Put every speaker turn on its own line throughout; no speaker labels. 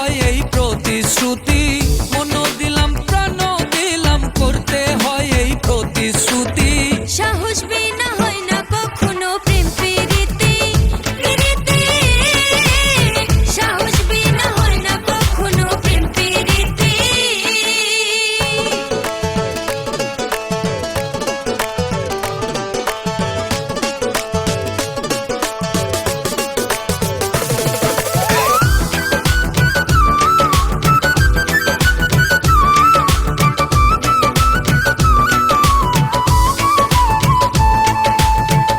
হয় এই প্রতিশ্রুতি, মন দিলাম প্রাণ দিলাম করতে হয় এই প্রতিশ্রুতি।
সাহস বিনা হয় না কখনো প্রেম প্রীতি, সাহস বিনা হয় না কখনো প্রেম প্রীতি।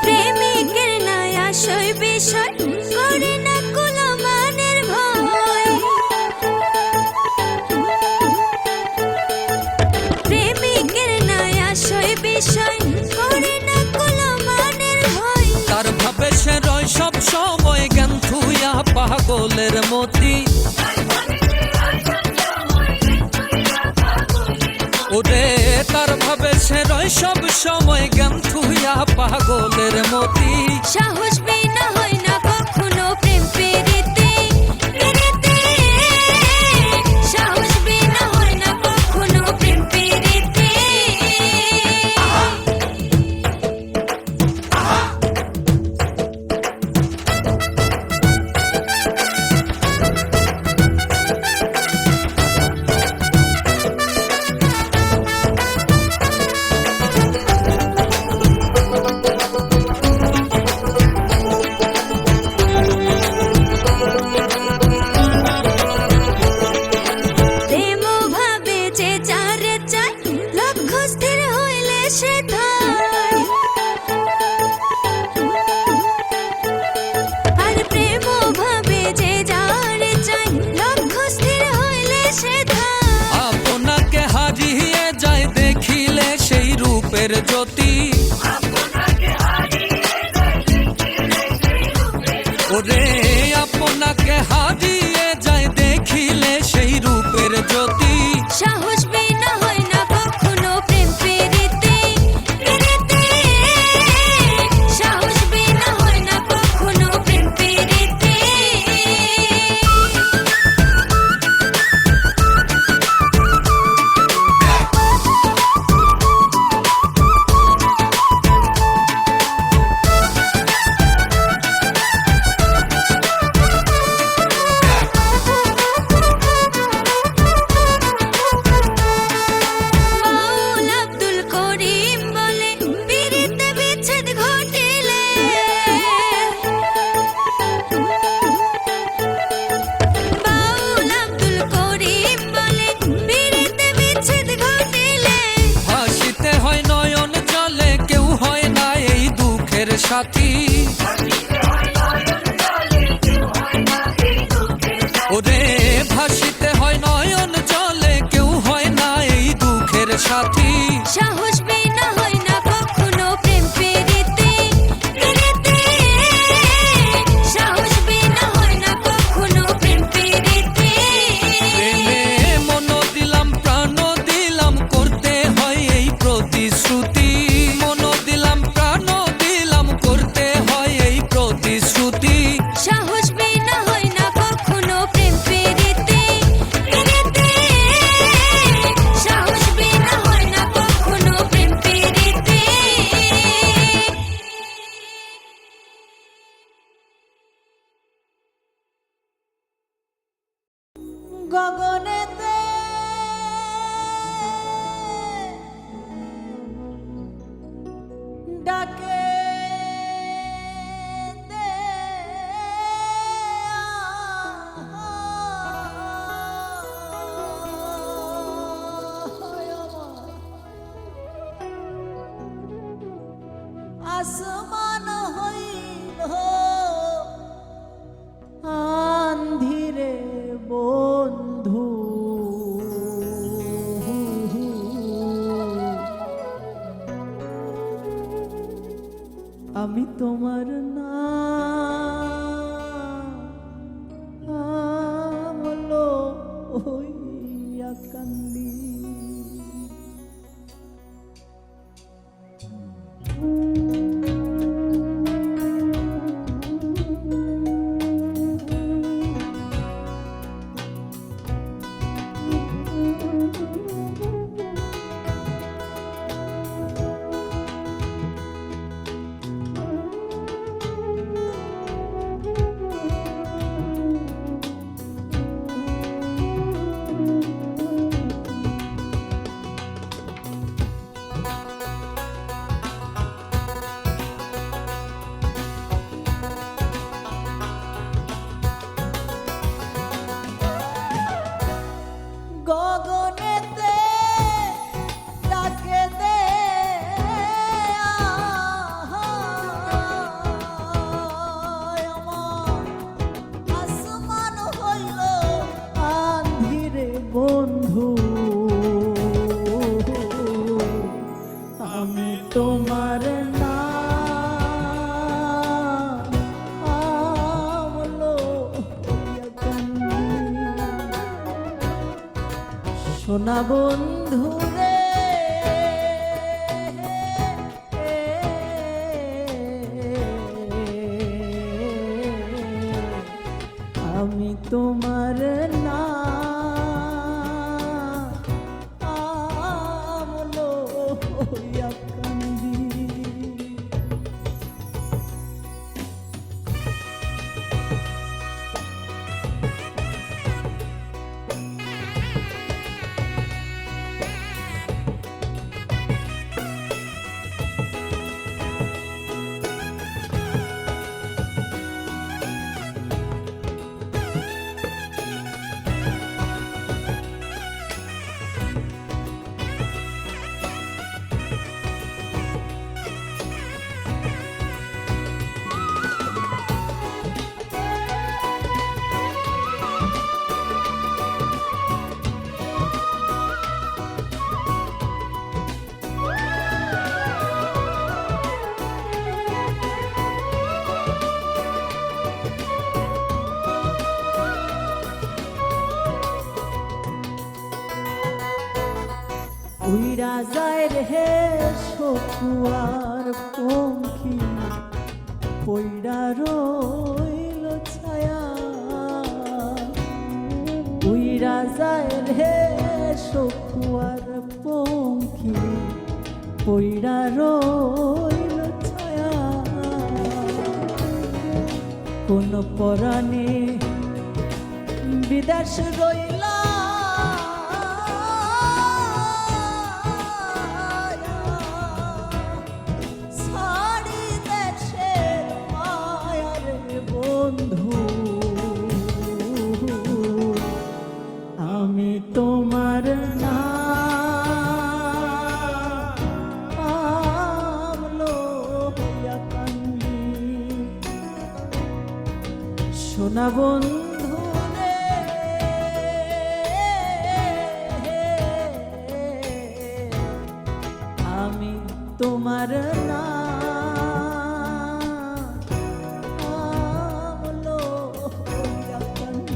প্রেমিকের নয় আশয় বিষয় করে না কোনো মানের ভয়, প্রেমিকের নয় আশয় বিষয় করে না কোনো মানের ভয়।
তার ভাবে সে রয় সব সময় জ্ঞান থুইয়া পাগলের মতি, ওরে তার ভাবে সে রয় সব সময় জ্ঞান থুইয়া পাগলের মতি।
সাহস বিনা হয় না কখনো প্রেম প্রীতি, সাহস বিনা হয় না কখনো প্রেম প্রীতি। প্রেম ভাবে যে যারে চায় লক্ষ্য স্থির হইলে সে ধায়, আর প্রেম ভাবে যে যারে চায় লক্ষ্য স্থির হইলে সে ধায়।
আপনাকে হারিয়ে যায় দেখিলে সেই রূপের জ্যোতি, ওরে আপনাকে হারিয়ে যায় দেখিলে সেই রূপের জ্যোতি।
সাহস বিনা হয় না কখনো প্রেম প্রীতি, সাহস বিনা হয় না কখনো প্রেম প্রীতি। বাউল আব্দুল করিম বলে পিরিতে বিচ্ছেদ ঘটিলে, বাউল আব্দুল করিম বলে পিরিতে বিচ্ছেদ ঘটিলে।
হাসিতে হয় নয়ন জলে কেউ হয় না এই দুঃখের সাথী, ওরে ভাসিতে হয় নয়ন জলে কেউ হয় না এই দুঃখের সাথী।
সাহস বিনা হয় না কখনো প্রেম প্রীতি, সাহস বিনা হয় না কখনো প্রেম প্রীতি।
প্রেমে মন দিলাম প্রাণ দিলাম করতে হয় এই প্রতিশ্রুতি, মন দিলাম প্রাণ দিলাম করতে হয় এই প্রতিশ্রুতি।
সাহস বিনা হয় না কখনো প্রেম প্রীতি, সাহস বিনা হয় না কখনো প্রেম প্রীতি।
গগনেতে ডাকে দে আসমান হইল আন্ধিরে বন্ধু, আমি তোমার নাম লইয়া কান্দি। সোনা বন্ধু রে আমি তোমার না আমলো হইয়া কান্দি। উইরা যায় রে শকুয়ার পঙ্খী পইড়া রইল ছায়া। উইরা যায় রে শকুয়ার পঙ্খী পইড়া রইল ছায়া। কোন পরাণে বিদেশ রইলা আমি তোমার না আমলো হইয়া কান্দি। সোনা বন্ধু রে আমি তোমার না আমলো হইয়া কান্দি।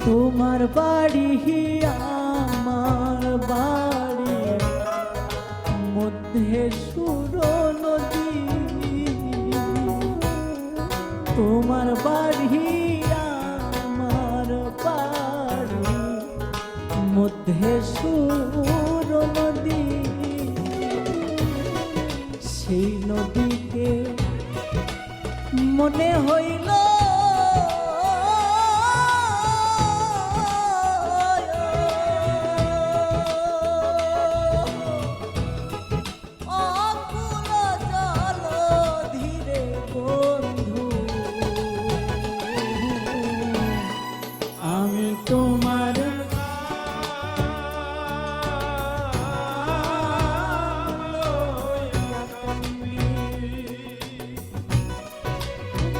তোমার বাড়ি আমার বাড়ি মধ্যে সুর নদী। তোমার বাড়ি আমার বাড়ি মধ্যে সুর নদী। সেই নদীকে মনে হইল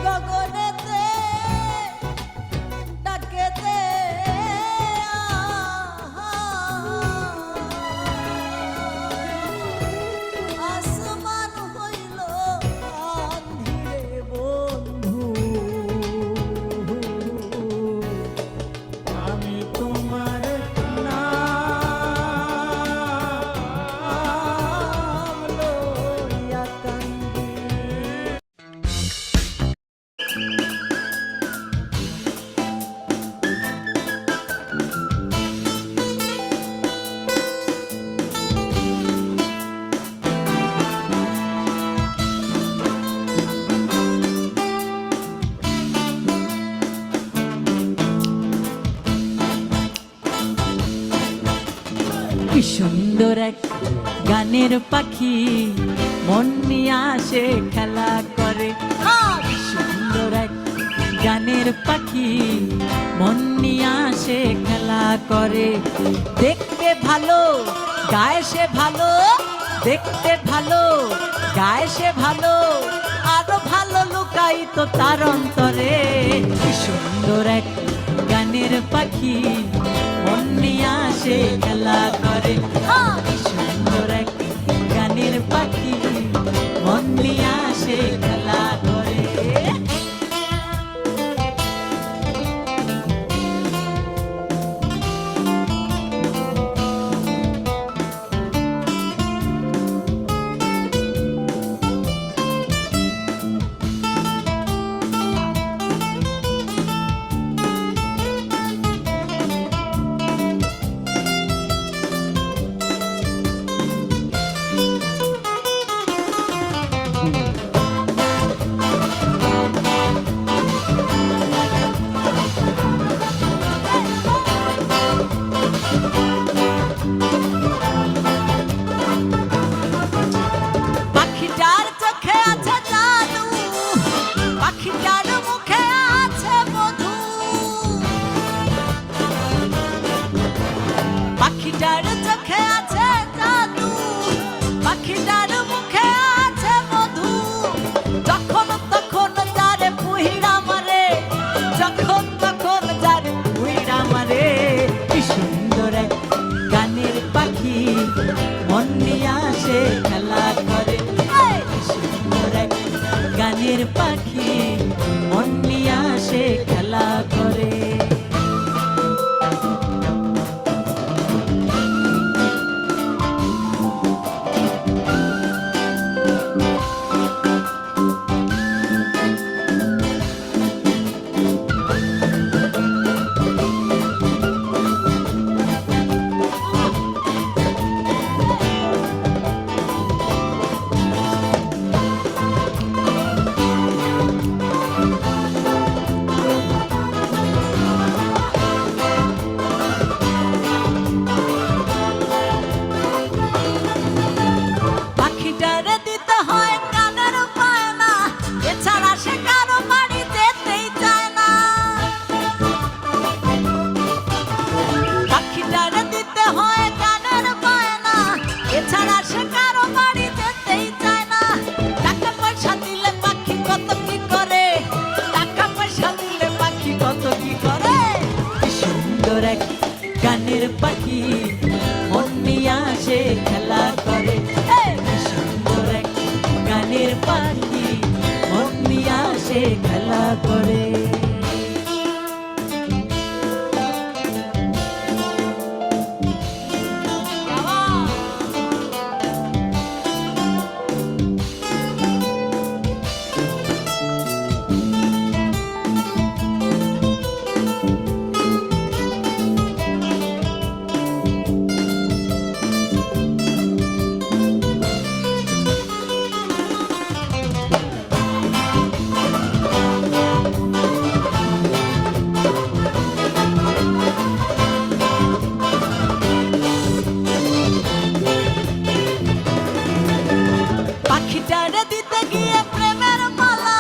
গগনে কি সুন্দর এক গানের পাখি মন নিয়ে আসে খেলা করে। কি সুন্দর এক গানের পাখি মন নিয়ে আসে খেলা করে। দেখতে ভালো গায়ে সে ভালো, দেখতে ভালো গায়ে সে ভালো, আরো ভালো লুকাই তো তার অন্তরে। কি সুন্দর এক গানের পাখি মন নিয়ে আসে খেলা করে। কি সুন্দর এক গানের পাখি মন নিয়ে আসে খেলা করে। পাখিটার চোখে আছে জাদু, পাখিটার মুখে আছে মধু, পাখিটার চোখে আছে জাদু, পাখিটার মুখে আছে মধু। যখন তখন যারে পুহিড়া মারে, যখন তখন যারে পুহিড়া মারে। কি সুন্দর এক গানের পাখি মন নিয়ে আসে খেলা করে। কি সুন্দর এক গানের পাখি মন নিয়ে আসে খেলা করে। পাখিটারে দিতে হয় কানের বায়না, এছাড়া সে কারো বাড়ি যেতেই চায় না। পাখিটারে দিতে হয় কানের বায়না, এছাড়া সে কারো বাড়ি যেতেই চায় না। টাকা পয়সা দিলে পাখি কত কি করে, টাকা পয়সা দিলে পাখি কত কি করে। কি সুন্দর এক গানের পাখি মন নিয়ে আসে খেলা করে। কি সুন্দর এক গানের পাখি মন নিয়ে আসে খেলা করে। পাখিটারে দিতে গিয়ে প্রেমের মালা,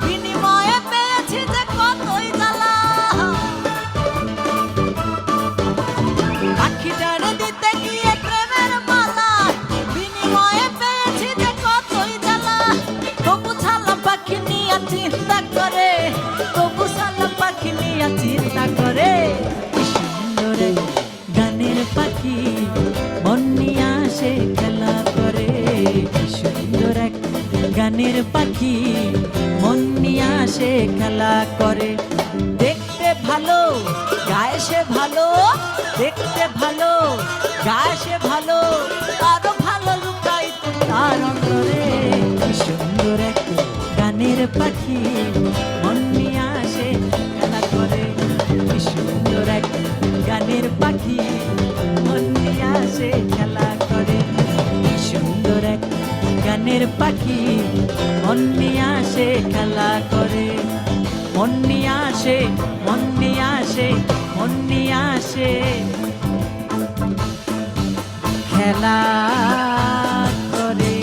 বিনিময়ে পেয়েছি যে কতই জ্বালা। পাখিটারে দিতে গিয়ে প্রেমের মালা, বিনিময়ে পেয়েছি যে কতই জ্বালা। তবু ছালা পাখি নিয়ে চিন্তা করে, তবু ছালা পাখি নিয়ে চিন্তা করে। কি সুন্দর এক গানের পাখি মন নিয়ে আসে খেলা করে। কি সুন্দর এক গানের পাখি মন নিয়ে আসে খেলা করে। দেখতে ভালো গায়ে সে ভালো, দেখতে ভালো গায়ে সে ভালো, আরো ভালো লুকাই তো তার অন্তরে। কি সুন্দর এক গানের পাখি মন নিয়ে আসে খেলা করে। কি সুন্দর এক গানের পাখি মন নিয়ে আসে খেলা করে। কি সুন্দর এক গানের পাখি মন নিয়ে আসে খেলা করে। মন নিয়ে আসে, মন নিয়ে আসে, মন নিয়ে আসে। খেলা করে।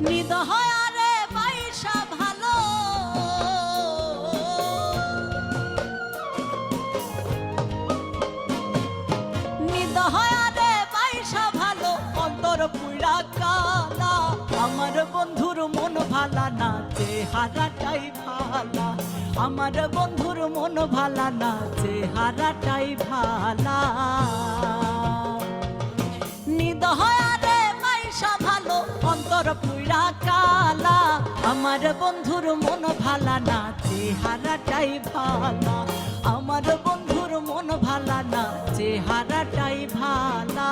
নিদয় আরে বাইসা ভালো, নিদয় আরে বাইসা ভালো, অন্তর পুরা কালা। আমার বন্ধুর মন ভালা না, চেহারাটাই ভালা। আমার বন্ধুর মন ভালা না, চেহারাটাই ভালা। নিদয় আরে বাইসা ভালো, অন্তর পুরা কালা। আমার বন্ধুর মন ভালা না, চেহারাটাই ভালা। আমার বন্ধুর মন ভালা না, চেহারাটাই ভালা।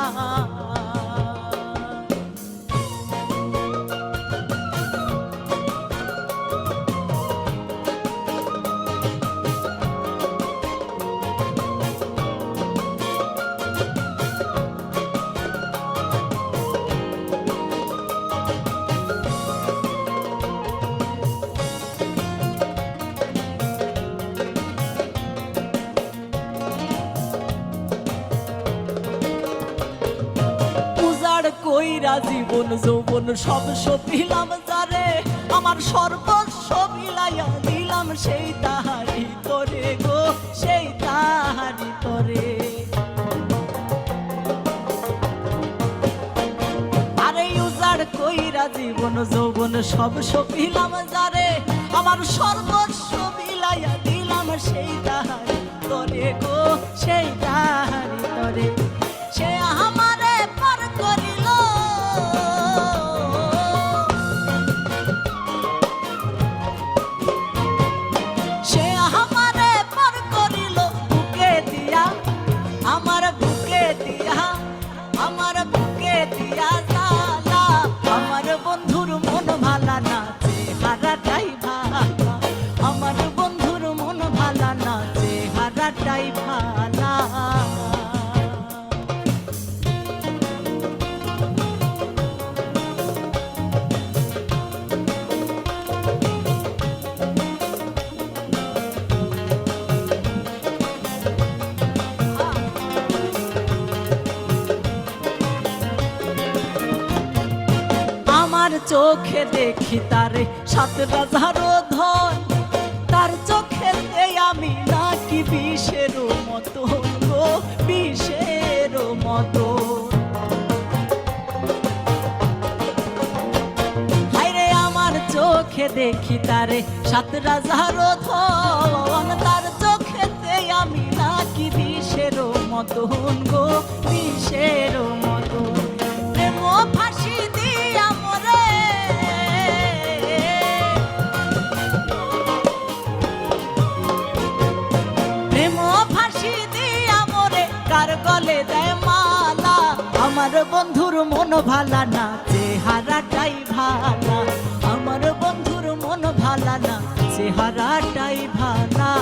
কইরা জীবন যৌবন সব সপিলাম যারে, আমার সর্বস্ব বিলাইয়া দিলাম সেই তাহারি তরে গো, সেই তাহারি তরে। আরে উজাড় কইরা জীবন যৌবন সব সপিলাম যারে, আমার সর্বস্ব বিলাইয়া দিলাম সেই তাহারি তরে গো, সেই তাহারি তরে। সে আমারে পর করিল, সে আমারে পর করিল বুকে দিয়া, আমার বুকে দিয়া, আমার বুকে দিয়া জ্বালা। আমার বন্ধুর মন ভালা না, চেহারাটাই ভালা। আমার বন্ধুর মন ভালা না, চেহারাটাই ভালা। চোখে দেখি তারে ৭ রাজার ধন, তার চোখেতে আমি নাকি বিষের মতন গো, বিষের মতন। হায়রে আমার চোখে দেখি তারে ৭ রাজার ধন, তার চোখেতে আমি নাকি বিষের মতন গো, বিষের মতন। প্রেম ফাঁসি দিয়া মরে, প্রেম ফাঁসি দিয়া মরে, কার গলে দেয় মালা। আমার বন্ধুর মন ভালা না, চেহারাটাই ভালা। আমার বন্ধুর মন ভালা না, চেহারাটাই ভালা।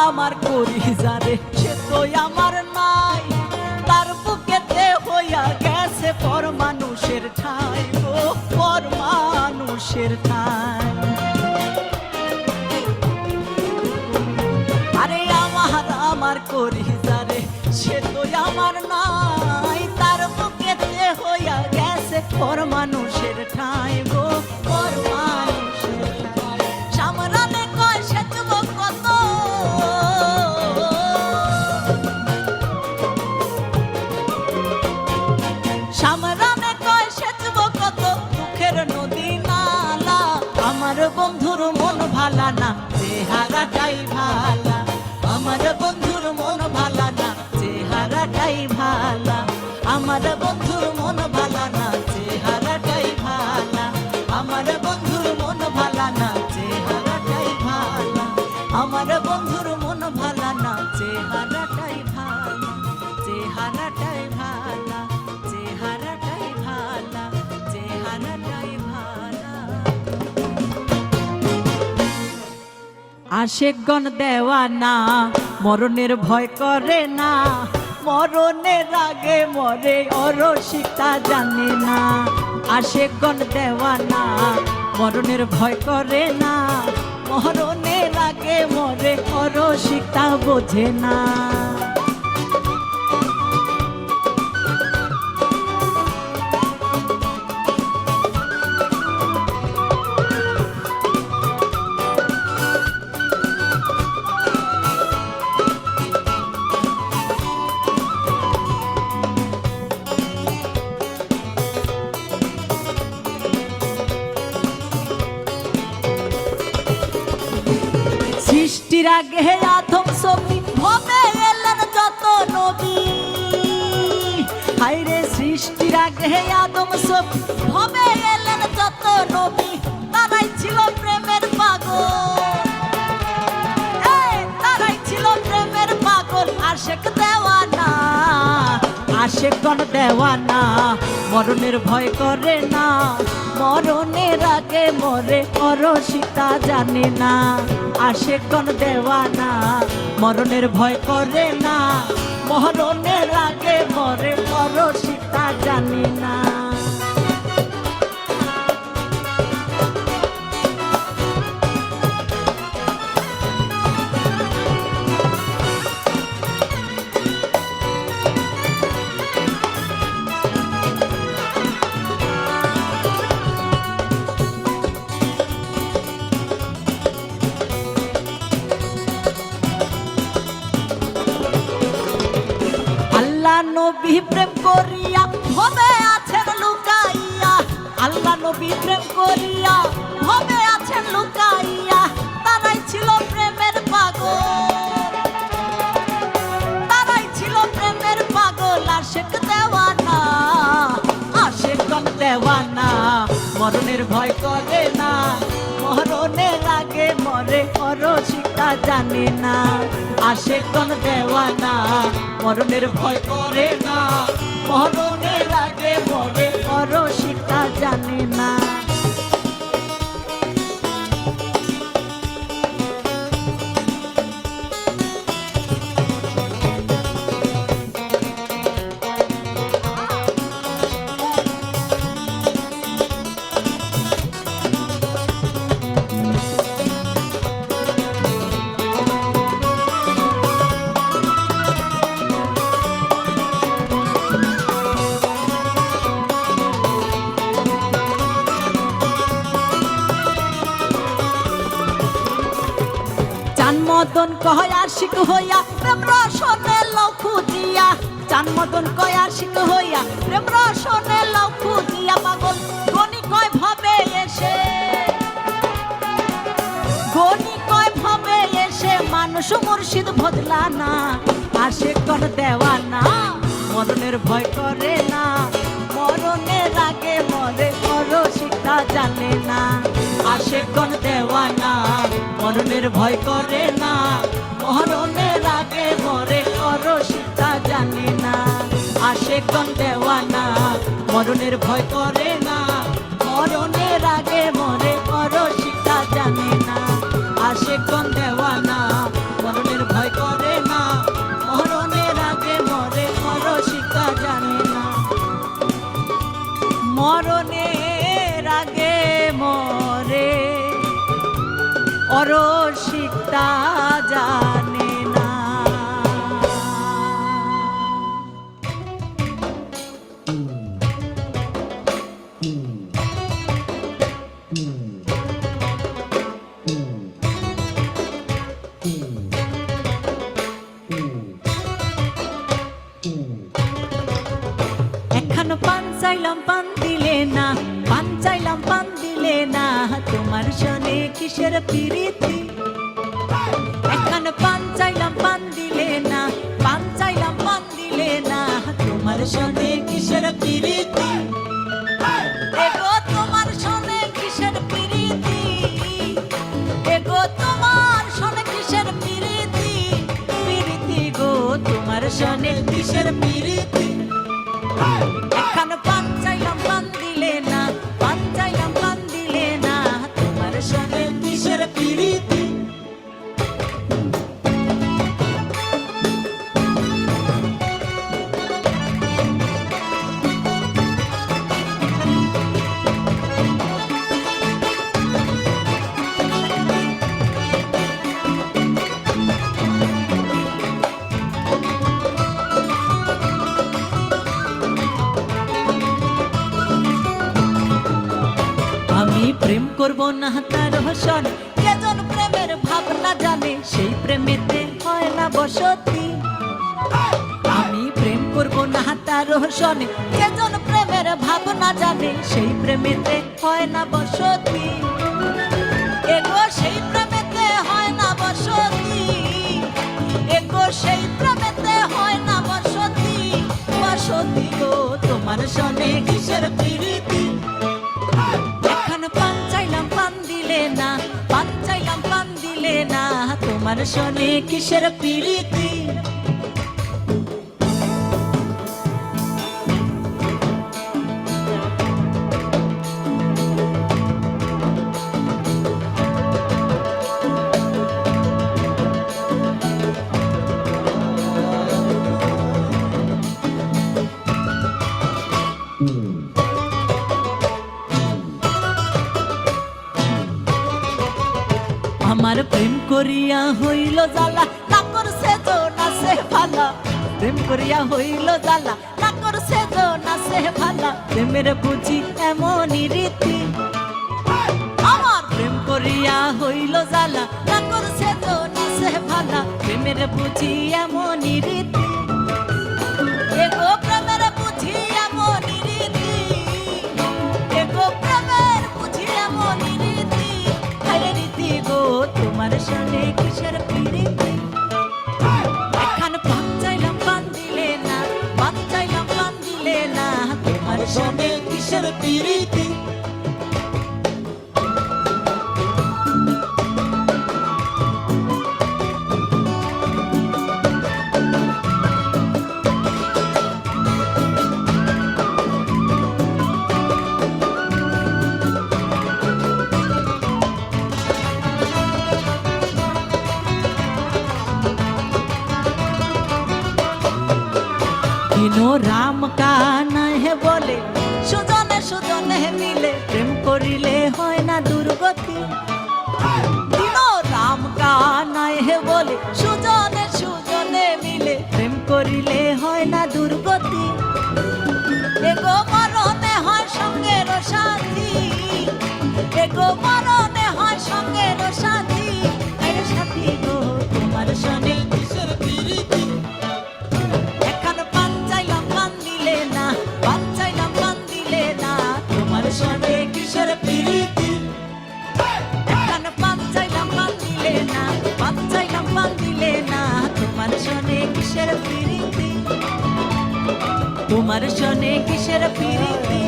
আমার করি যারে, সে তো আমার নাই। তার বুকেতে হইয়া গেছে পর মানুষের ঠাই গো, পর মানুষের ঠাই। আরে আমার করি যারে, সে তো আমার নাই। তার বুকেতে হইয়া গেছে পর মানুষের ঠাই গো, পর মানুষের ঠাই। সামরানে কয় সে যুবক কত, সামরানে কয় সে যুবক কত, দুঃখের নদী নালা। আমার বন্ধুর মন ভালা না, চেহারাটাই ভালা। আমার বন্ধুর মন ভালা না, চেহারাটাই ভালা। আমার বন্ধুর মন ভালা না, চেহারাটাই ভালা। আশেকগণ দেওয়ানা মরণের ভয় করে না, মরণের আগে মরে অরসিকতা জানে না। আশেকগণ দেওয়ানা মরণের ভয় করে না, মরণের আগে মরে অরসিকতা বোঝে না। সৃষ্টির আগে আদম ছবি ভবে এলেন যত নবী, হায়রে সৃষ্টির আগে আদম ছবি ভবে এলেন যত নবী, তারাই ছিল প্রেমের পাগল, তারাই ছিল প্রেমের পাগল। আশেক দেওয়ানা আশেকগণ দেওয়ানা মরণের ভয় করে না, মরণের আগে মরে অরসিকতা জানে না। আশেকগণ দেওয়ানা মরণের ভয় করে না, মরণের আগে মরে অরসিকতা জানে না। আল্লাহ নবী প্রেম করিয়া ভবে আছেন লুকাইয়া, আল্লাহ নবী প্রেম করিয়া ভবে আছেন লুকাইয়া, তারাই ছিল প্রেমের পাগল, তারাই ছিল প্রেমের পাগল। আশেক দেওয়ানা আশেকগণ দেওয়ানা মরণের ভয় করে না, মরণের আগে মরে অরসিকতা জানে না। আশেকগণ দেওয়ানা মরণের ভয় করে না, মরণের আগে মরে অরসিকতা জানে না। মদন কয় আশিক হইয়া প্রেম রসনে লও খুঁজিয়া, চান মদন কয় আশিক হইয়া প্রেম রসনে লও খুঁজিয়া, পাগল গনি কয় ভাবে এসে, গনি কয় ভাবে এসে মানুষ মুর্শিদ বদলা না। আশেকগণ দেওয়ানা মরণের ভয় করে না, মরণের আগে মরে অরসিকতা জানে না। আশেকগণ দেওয়ানা মরণের ভয় করে না, মরণের আগে মরে অরসিকতা জানে না। আশেকগণ দেওয়ানা মরণের ভয় করে না, মরণের আগে মরে অরসিকতা জানে না। আশেকগণ দেওয়ানা মরণের ভয় করে না, মরণের আগে মরে অরসিকতা জানে না। মরণের আগে মরে অরসিকতা জানে না। এখন পান চাইলাম পান দিলে না, পান চাইলাম পান দিলে না, তোমার সনে কিসের প্রীতি। এখন পান চাইলাম পান দিলে না, পান চাইলাম পান দিলে না, তোমার সনে কিসের প্রীতি। এগো তোমার সনে কিসের প্রীতি, এগো তোমার সনে কিসের প্রীতি, প্রীতি গো তোমার সনে কিসের প্রীতি। এখন পান চাইলাম পান দিলে না, পান চাইলাম পান দিলে না, তোমার সনে কিসের প্রীতি। করব না তার হোসন, কেজন প্রেমের ভাবনা জানে সেই প্রেমেতে হয় না বসতি। আমি প্রেম করব না তার হোসন, কেজন প্রেমের ভাবনা জানে সেই প্রেমেতে হয় না বসতি। এগো সেই প্রেমেতে হয় না বসতি, এগো সেই প্রেমেতে হয় না বসতি। বসতি গো তোমার সনে কিসের প্রীতি, এখন পান চাইলাম পান দিলে না, পান চাইলাম পান দিলে না, তোমার সনে কিসের প্রীতি। আমার প্রেম করিয়া হইল জ্বালা, না করছে তো নাচে ভালা। প্রেম করিয়া হইল জ্বালা, না করছে তো নাচে ভালা। প্রেমের বুঝি এমনই রীতি, আমার প্রেম করিয়া হইল জ্বালা, না করছে তো নাচে ভালা। প্রেমের বুঝি এমনই রীতি, এগো প্রেমের বুঝি এমনই রীতি, এগো প্রেমের বুঝি এমনই রীতি। হায় রীতি গো তোমার সনে কিসের প্রীতি, এখন পান চাইলাম পান দিলে না, পান চাইলাম পান দিলে না, তোমার সনে কিসের প্রীতি। রাম কানা হে বলে সুজনে সুজনে মিলে, প্রেম করিলে হয় না দুর্গতি। রাম কানা হে বলে সুজনে সুজনে মিলে, প্রেম করিলে হয় না দুর্গতি। এগো মরণে হয় সঙ্গের সাথী, এগো মরণে হয় সঙ্গের সাথী। সাথী গো তোমার সনে কিসের প্রীতি, এখন পান চাইলাম পান দিলে না, পান চাইলাম পান দিলে না, তোমার সনে কিসের প্রীতি। এখন পান চাইলাম পান দিলে না, পান চাইলাম পান দিলে না, তোমার সনে কিসের প্রীতি, তোমার সনে কিসের প্রীতি,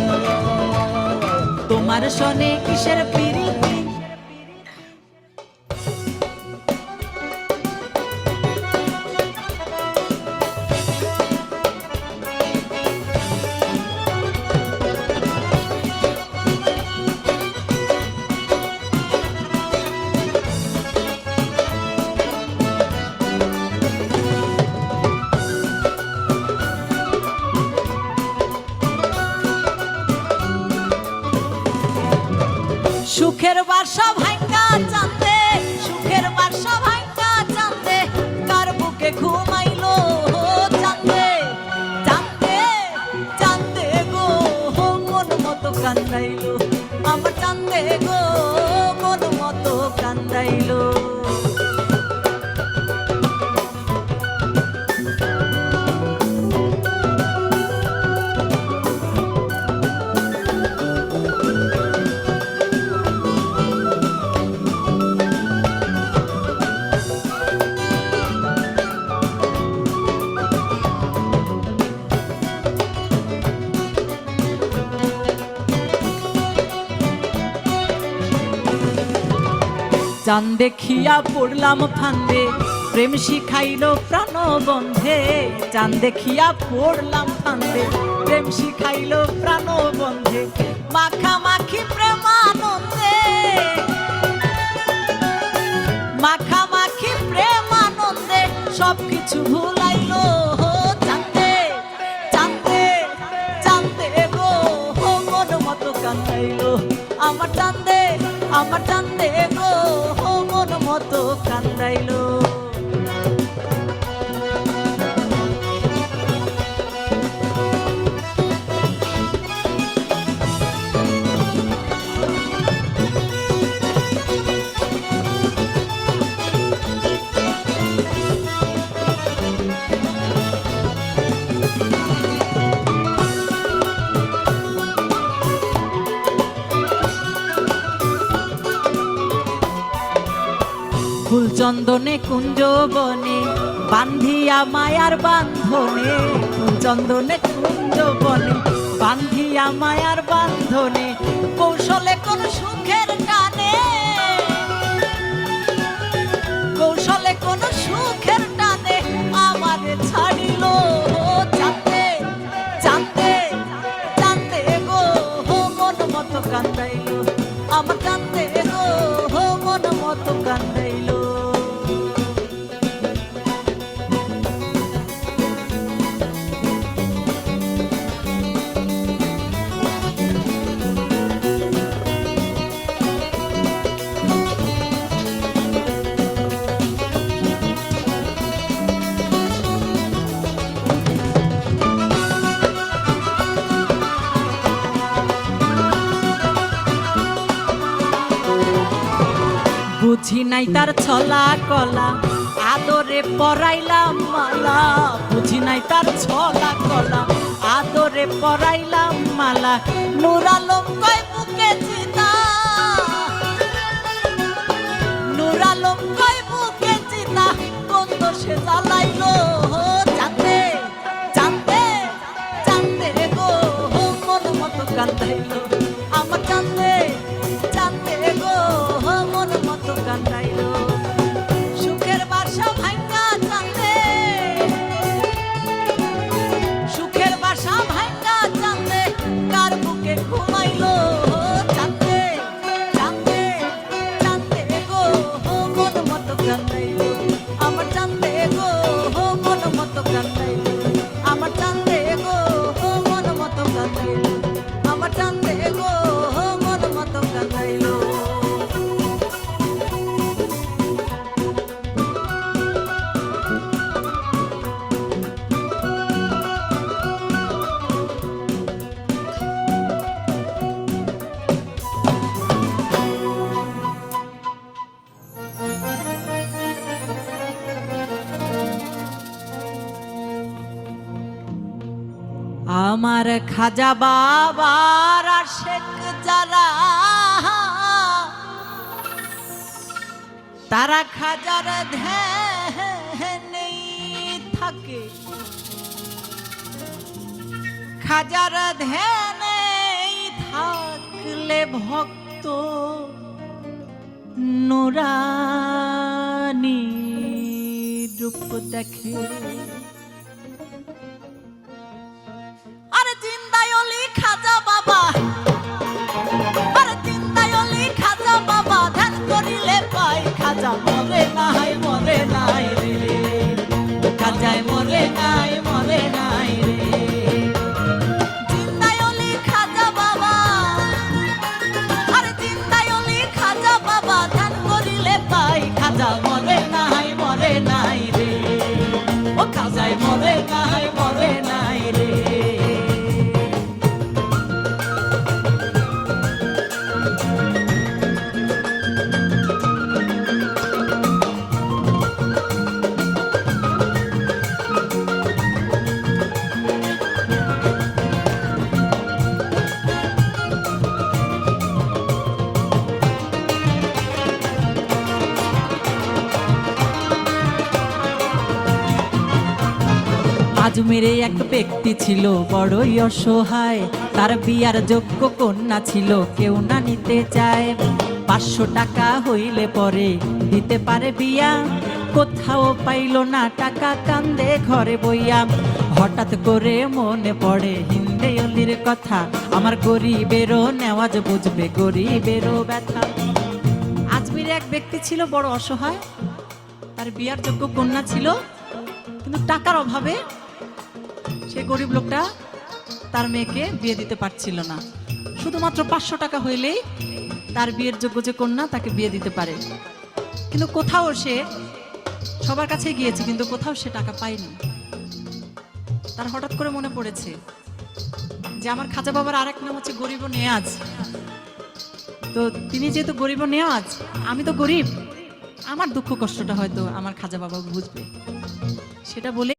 তোমার সনে কিসের প্রীতি। সুখের বাসা ভাঙ্গা চাঁদে, সুখের বাসা ভাঙ্গা চাঁদে, কার বুকে ঘুমাইলো চাঁদে। চাঁদে চাঁদে গো মন মতো কান্দাইলো, আমার চাঁদে গো মন মতো কান্দাইলো। চাঁদ দেখিয়া পড়লাম ফান্দে, প্রেম শিখাইলো প্রাণ বন্ধে। চাঁদ দেখিয়া পড়লাম ফান্দে, প্রেম শিখাইলো প্রাণ বন্ধে। মাখামাখি প্রেমানন্দে, মাখামাখি প্রেমানন্দে, সবকিছু ভুলাইলো চাঁদে। চাঁদে চাঁদে গো মন মতো কান্দাইলো, আমার চাঁদে, আমার চাঁদে গো মন মতো কান্দাইলো। চন্দনে কুঞ্জ বনে বান্ধিয়া মায়ার বান্ধনে, চন্দনে কুঞ্জ বনে বান্ধিয়া মায়ার বান্ধনে, কৌশলে কোন সুখের টানে, কৌশলে কোন সুখের টানে আমারে ছাড়িল। জানতে জানতে জানতে গো মন মতো কান্দাইল, আমার জানতে গো মন মতো কান্দাইল। বুঝি নাই তার ছলা কলা আদরে পরাইলাম মালা, বুঝি নাই তার ছলা কলা আদরে পরাইলাম মালা, নূর আলম কয় বুকে চিতা, নূর আলম কয় বুকে চিতা, কোন দোষে জ্বালাইলো। জানতে জানতে জানতে গো মন মতো কান্দাইলো, আমার জানতে জানতে গো মন মতো কান্দাইলো। সুখের বাসা ভাঙ্গা জানতে, সুখের বাসা ভাঙ্গা জানতে, কার বুকে ঘুমাইলো। জানতে জানতে জানতে গো মন মতো কান্দাইলো, আমার জানতে গো মন মতো কান্দাইলো, আমার জানতে গো মন মতো কান্দাইলো, আমার জানতে গো মন মতো কান্দাইলো। আমার খাজা বাবার আশেক যারা, তারা খাজার ধ্যানেই থাকে, খাজার ধ্যানেই থাকলে ভক্ত নুরানি রূপ দেখে। আরে জিন্দায় অলি খাজা বাবা, আরে জিন্দায় অলি খাজা বাবা, ধ্যান করিলে পাই খাজা মরে নাই মরে নাই রে, খাজায় মরে নাই মরে নাই রে। জিন্দায় অলি খাজা বাবা, আরে জিন্দায় অলি খাজা বাবা, ধ্যান করিলে পাই খাজা মরে নাই মরে নাই রে, ও খাজায় মরে নাই মরে নাই রে। আজমিরে এক ব্যক্তি ছিল বড়ই অসহায়, তার বিয়ার যোগ্য কন্যা ছিল কেউ না নিতে চায়। 500 টাকা হইলে পরে দিতে পারে বিয়া, কোথাও পাইল না টাকা কান্দে ঘরে বইয়া। হঠাৎ করে মনে পড়ে হিন্দে অলির কথা, আমার গরিবেরও নেওয়াজ বুঝবে গরিবেরও ব্যথা। আজমিরে এক ব্যক্তি ছিল বড় অসহায়, তার বিয়ার যোগ্য কন্যা ছিল, কিন্তু টাকার অভাবে সে গরিব লোকটা তার মেয়েকে বিয়ে দিতে পারছিল না। শুধুমাত্র 500 টাকা হইলেই তার বিয়ের যোগ্য যে কন্যা তাকে বিয়ে দিতে পারে, কিন্তু কোথাও সে সবার কাছে গিয়েছে, কিন্তু কোথাও সে টাকা পায়নি। তার হঠাৎ করে মনে পড়েছে যে আমার খাজা বাবার আরেক নাম হচ্ছে গরিব ও নেয়াজ, তো তিনি যেহেতু গরিব ও নেয়াজ, আমি তো গরিব, আমার দুঃখ কষ্টটা হয়তো আমার খাজা বাবা বুঝবে। সেটা বলে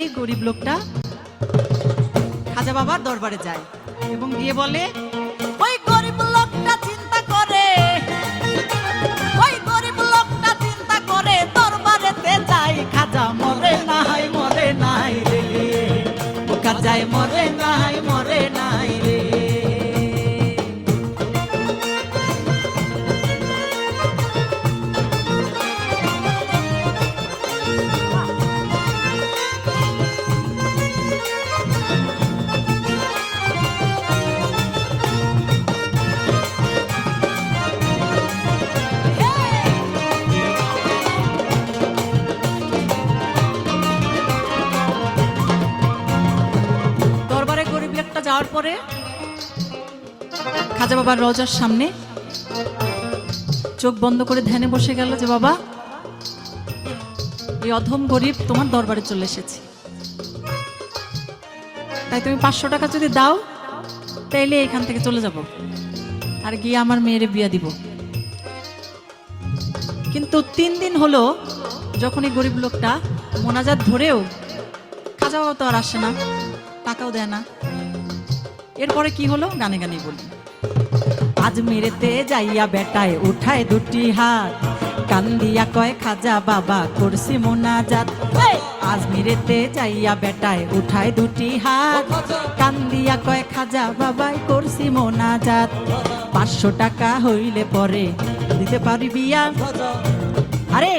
এই গরিব লোকটা খাজা বাবার দরবারে যায় এবং গিয়ে বলে, ওই গরিব লোকটা
পরে খাজা বাবার রওজার সামনে চোখ বন্ধ করে ধ্যানে বসে গেল যে বাবা এই অধম গরিব তোমার দরবারে চলে এসেছি, তাই তুমি 500 টাকা যদি দাও তাইলে এখান থেকে চলে যাব আর গিয়ে আমার মেয়েরে বিয়া দিব। কিন্তু 3 দিন হলো যখন এই গরিব লোকটা মোনাজাত ধরেও খাজা বাবা তো আর আসে না, টাকাও দেয় না। এরপরে কি হলো গানে গানে বলি। আজ মেরেতে যাইয়া বেটায় উঠায় 2টি হাত, কান্দিয়া কয় খাজা বাবা করছি মোনাজাত। আজ মেরেতে যাইয়া বেটায় উঠায় 2টি হাত, কান্দিয়া কয় খাজা বাবাই করছি মোনাজাত। 500 টাকা হইলে পরে দিতে পারি বিয়া, আরে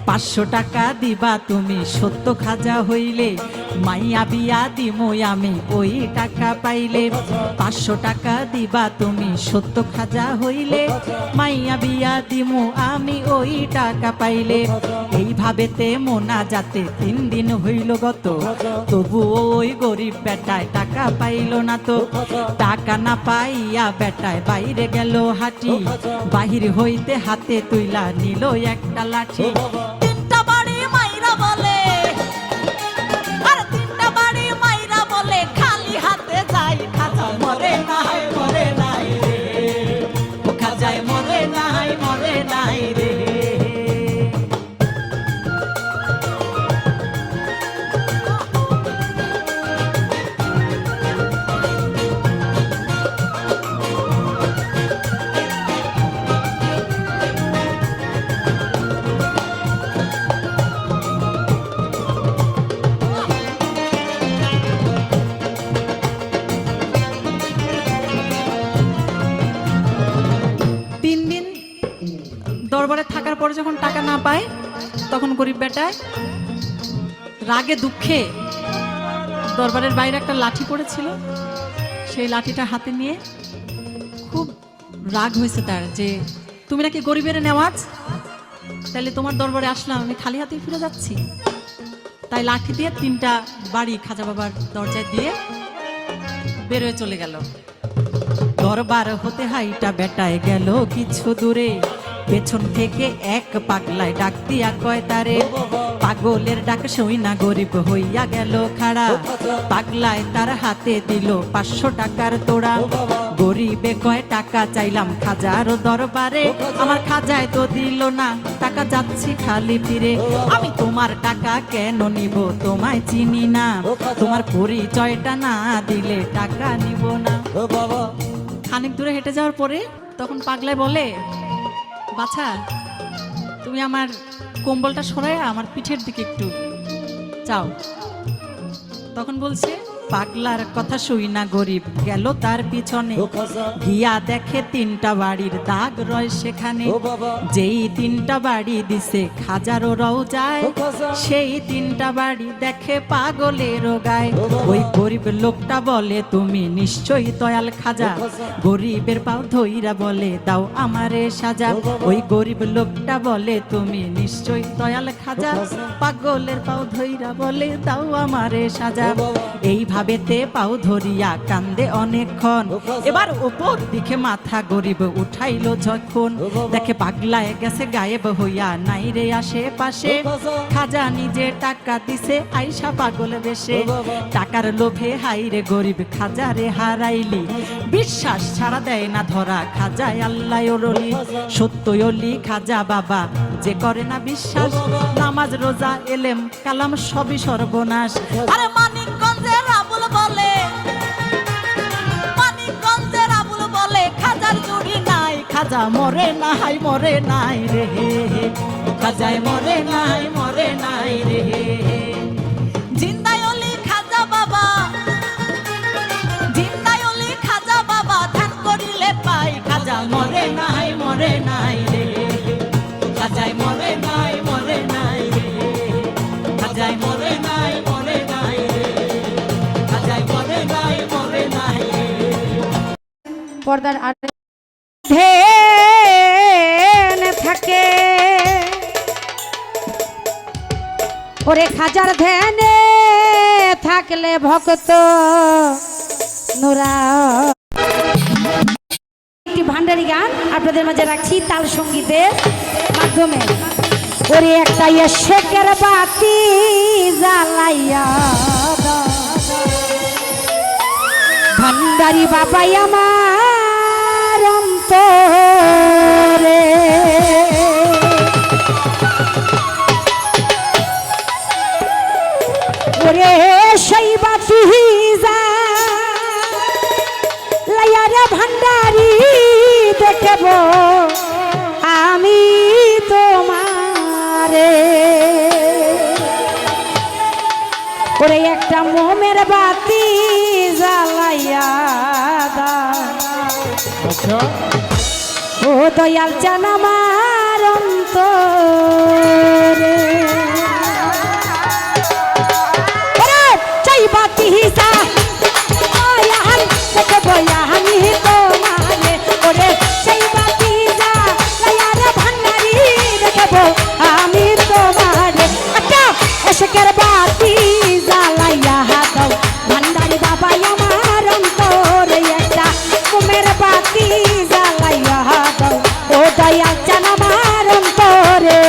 500 টাকা দিবা তুমি সত্য খাজা হইলে, মাইয়া বিয়া দিমু আমি ওই টাকা পাইলে। 500 টাকা দিবা তুমি সত্য খাজা হইলে, মাইয়া বিয়া দিমু আমি ওই টাকা পাইলে। এইভাবেতে মোনাজাতে 3 দিন হইল গত, তবু ওই গরিব বেটায় টাকা পাইল না তো। টাকা না পাইয়া বেটায় বাইরে গেল হাঁটি, বাহির হইতে হাতে তুইলা নিল একটা লাঠি।
3টা বাড়ি মাইরা বলে, আর 3টা বাড়ি মাইরা বলে খালি হাতে যাই খাজা মরে নাই মরে নাই রে,
ও খাজায় মরে নাই রে। দরবারে থাকার পরে যখন টাকা না পায় তখন গরিব বেটায় রাগে দুঃখে দরবারের বাইরে একটা লাঠি পড়েছিল, সেই লাঠিটা হাতে নিয়ে খুব রাগ হয়েছে তার যে তুমি নাকি গরিবের নেওয়াজ, তাহলে তোমার দরবারে আসলাম আমি খালি হাতেই ফিরে যাচ্ছি। তাই লাঠি দিয়ে 3টা বাড়ি খাজা বাবার দরজায় দিয়ে বের হয়ে চলে গেল। দরবার হতে হাইটা বেটায় গেল কিছু দূরে, পেছন থেকে এক পাগলায় ডাক দিয়া কয় তারে, পাগলের ডাক শুই না গরিব হইয়া গেল খাড়া, পাগলায় তার হাতে দিল 500 টাকার তোড়া। গরিবে কয় টাকা চাইলাম খাজার দরবারে, আমার খাজায় তো দিল না, টাকা যাচ্ছি খালি ফিরে। আমি তোমার টাকা কেন নিব তোমায় চিনি না, তোমার পরিচয়টা না দিলে টাকা নিব না। খানিক দূরে হেঁটে যাওয়ার পরে তখন পাগলায় বলে, বাছা তুমি আমার কম্বলটা সরাইয়া আমার পিঠের দিকে একটু চাও। তখন বলছে, পাগলার কথা শুই না গরিব গেল তার পিছনে, গিয়া দেখে 3টা বাড়ির দাগ রয় সেখানে। যেই 3টা বাড়ি দিছে খাজারও রওজায়, সেই 3টা বাড়ি দেখে পাগলেরও গায়। ওই গরিব লোকটা বলে তুমি নিশ্চয়ই দয়াল খাজা, গরিবের পাও ধইরা বলে দাও আমারে সাজা। ওই গরিব লোকটা বলে তুমি নিশ্চয়ই দয়াল খাজা, পাগলের পাও ধইরা বলে দাও আমারে সাজা। এইভাবেতে পাও ধরিয়া কান্দে অনেকক্ষণ, এবার উপর দিকে মাথা গরিব উঠাইলো যখন, দেখে পাগলায় গেছে গায়েব হইয়া নাই রে আশেপাশে। খাজা নিজে টাকা দিছে আইসা পাগল বেশে, টাকার লোভে হাইরে গরিব খাজারে হারাইলি। বিশ্বাস ছাড়া দেয় না ধরা খাজায় আল্লাহ ওরলি, সত্য অলি খাজা বাবা যে করে না বিশ্বাস, নামাজ রোজা এলেম কালাম সবই সর্বনাশ।
আরে মানিকগঞ্জের আবুল বলে, মানিকগঞ্জের আবুল বলে খাজার জুড়ি নাই,
খাজা মরে নাই রে, খাজায় মরে নাই রে।
জিন্দাই অলি খাজা বাবা, জিন্দাই অলি খাজা বাবা, ধ্যান করিলে পাই খাজা
মরে নাই রে, খাজায় মরে নাই রে, খাজায় মরে নাই রে, খাজায় মরে নাই রে।
পর্দার আড়ালে ধ্যান থাকে, ওরে খাজার ধ্যানে থাকলে ভক্ত নোরা একটি ভান্ডারি গান আপনাদের মাঝে রাখছি তাল সঙ্গীতের মাধ্যমে। ওরে একটা শেখের বাতি জ্বালাইয়া দাও, ভান্ডারি বাবাই আমার অন্তরে। ওরে সেই বাতি জ্বালাইয়া রে ভান্ডারি দেখব আমি তোমারে। ওরে একটা মোমের বাতি জ্বালাইয়া দাও, ও দয়াল চান আমার অন্তরে। ওরে চাই বাতি জ্বালাইয়া দেখব আমি তোমারে। ওরে সেই বাতি জ্বালাইয়া রে ভান্ডারি দেখব আমি তোমারে। একটা এশকের বাতি জ্বালাইয়া দাও, ভান্ডারি বাবা আমার অন্তরে। একটা মোমের বাতি জ্বালাইয়া দাও, ও দয়াল চান আমার অন্তরে।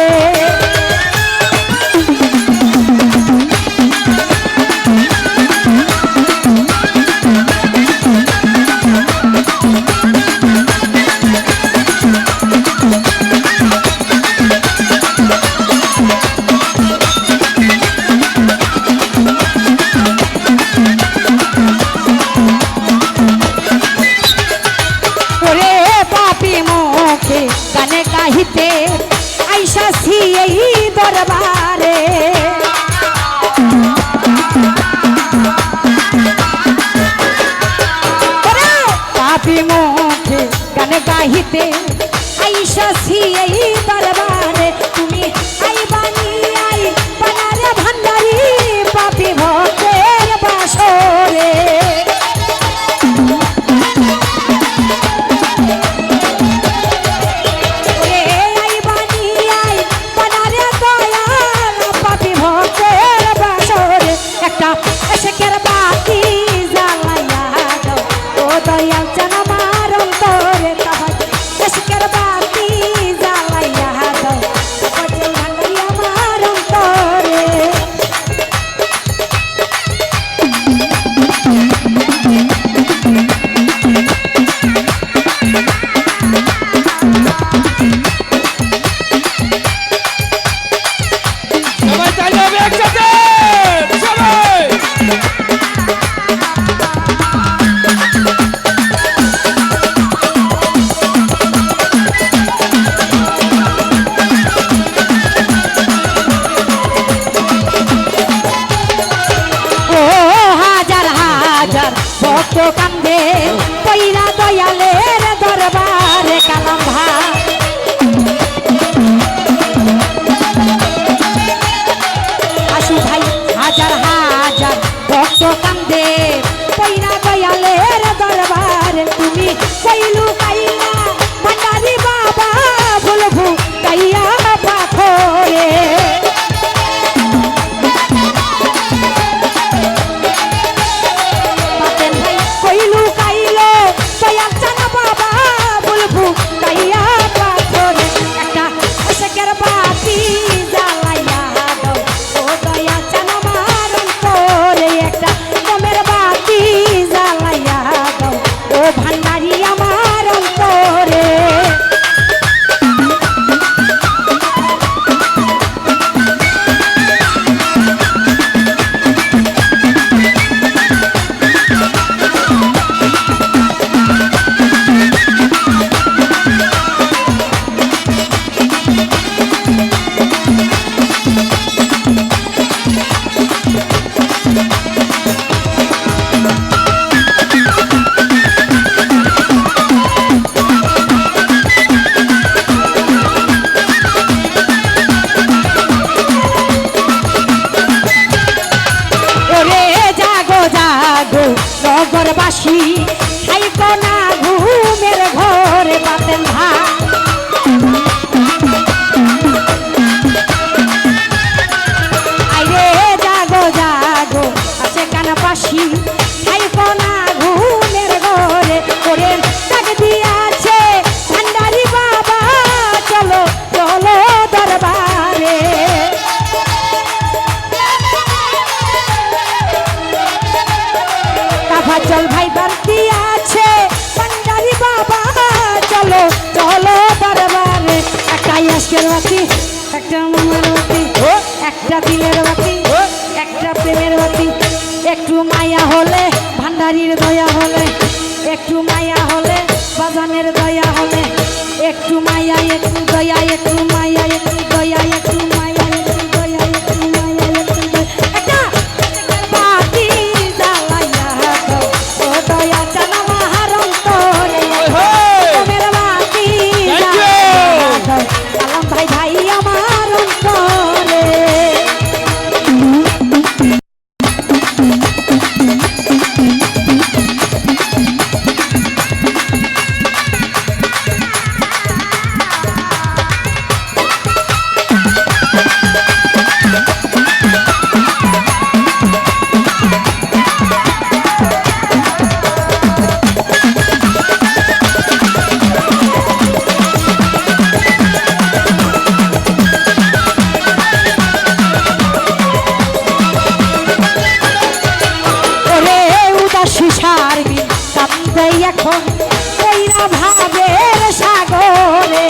গানে গাহিতে আইসাছি এই দরবারে। পাপি মুখে গানে গাহিতে আইসাছি এই দরবারে। তুমি আইবানি আই বানারে ভান্ডারি পাপি ভক্তের বাসরে। শেখের বাতি জ্বালাইয়া দাও, ও দয়াল চান আমার অন্তরে। শেখের বাতি জ্বালাইয়া দাও, ভান্ডারি আমার অন্তরে।
সবাই চাইলে হবে একসাথে সবাই।
ও হাজার হাজার ভক্ত কান্দে পইরা দয়ালের দরবারে। কালাম ভাই আশু ভাই হাজার হাজার ভক্ত কান্দে পইরা দয়ালের দরবারে। তুমি কইলু কাইলা ভান্ডারি বাবা বলবু কাইয়া পাথরে। কইলু কাইলো দয়াল চান বাবা বলবু কাইয়া পাথরে। একটা শেখের বাতি জ্বালাইয়া দাও, ও দয়াল চান আমার অন্তরে। একটা মোমের বাতি জ্বালাইয়া দাও, ও ভান্ডারি আমার অন্তরে। আজকের বাতি একটা মনের বাতি একটা দিলের বাতি একটা প্রেমের বাতি একটু মায়া হলে ভান্ডারির দয়া হলে একটু মায়া হলে বাজানের দয়া হলে একটু মায়া একটু দয়া একটু মায়া একটু দয়া একটু মায়া একটু দয়া একটু মায়া একটু দয়া একটা বাতি জ্বালাইয়া দাও ও দয়া জানা মাহার অন্তরে প্রেমের বাতি জ্বালাইয়া দাও আলম ভাই ভাই আমার অন্তরে এখন কইরা ভাবের সাগরে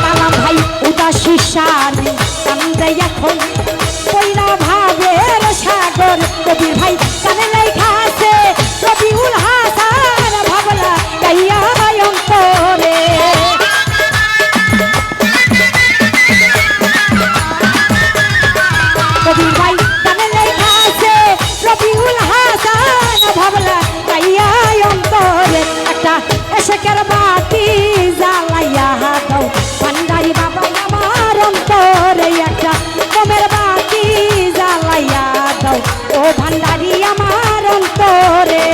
কালাম ভাই উদাসী সারি কান্দে এখন কইরা ভাবের সাগর কবির ভাই কানে লেখা আছে রবিউল হাসান ভাবলা গাইয়া অন্তরে কবির ভাই রবিউল হাসান ভাবলা গাইয়া অন্তরে একটা এসেকের বাতি জ্বালাইয়া দাও ভান্ডারি বাবা আমার অন্তরে একটা কমের বাতি জ্বালাইয়া দাও ও ভান্ডারি আমার অন্তরে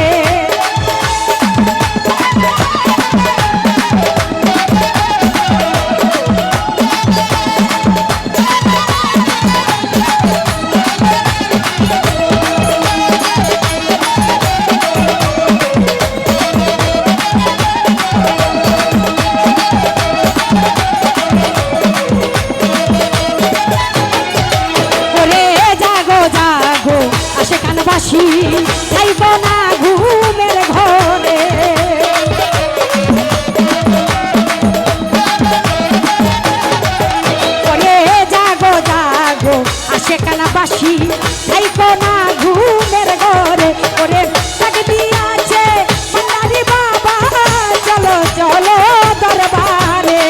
বাসি খাইব না ঘুমের ঘরে ওরে জাগো জাগো আসে কানা বাসি খাইব না ঘুমের ঘরে ওরে তাকে দিয়াছে ভান্ডারি বাবা চলো চলো দরবারে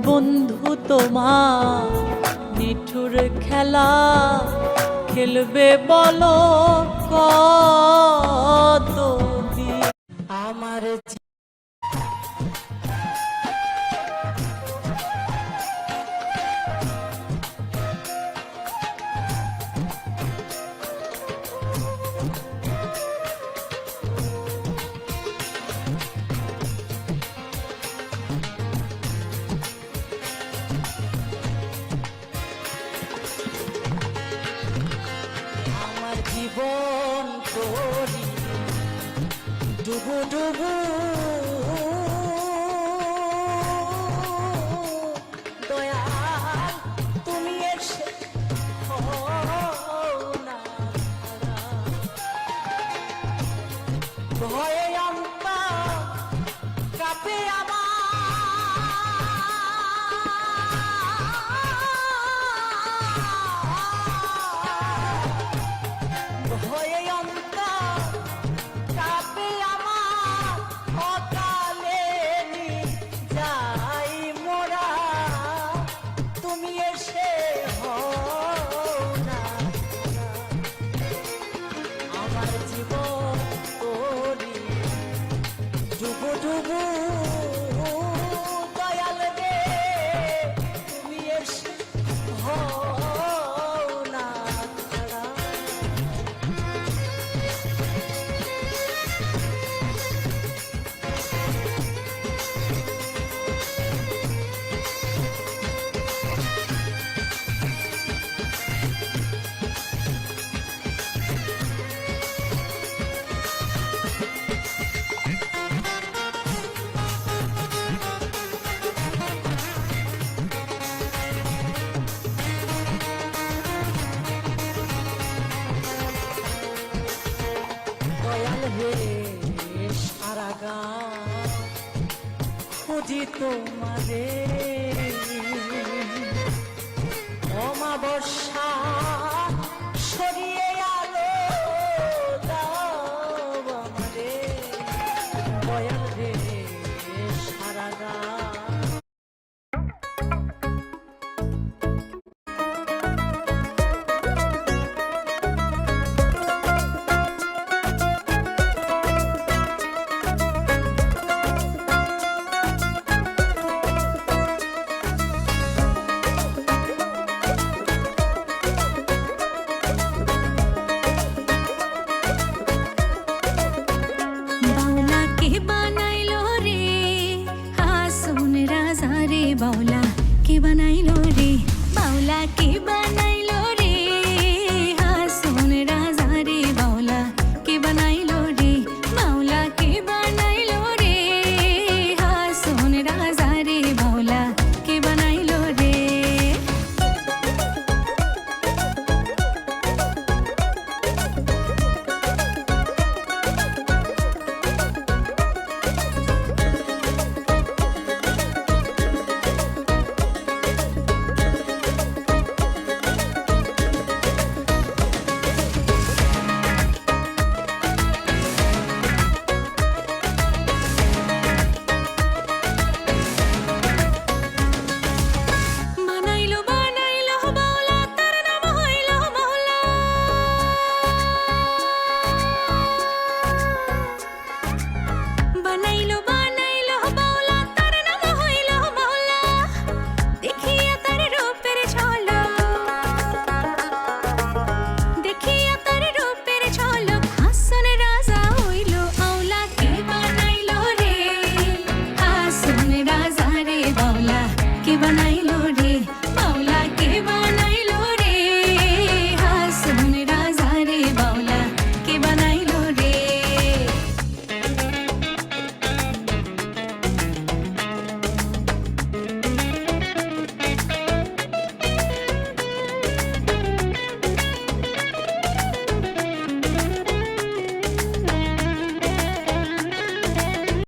বন্ধু তোমার নিঠুর খেলা খেলবে বলো কত আমার জীবন করি ডুবু ডুবু দয়াল তুমি এসে ভয়ে অন্ত কাঁপে ভয়ে অন্ত কাঁপে আমার
তোমারে অমাবস্যা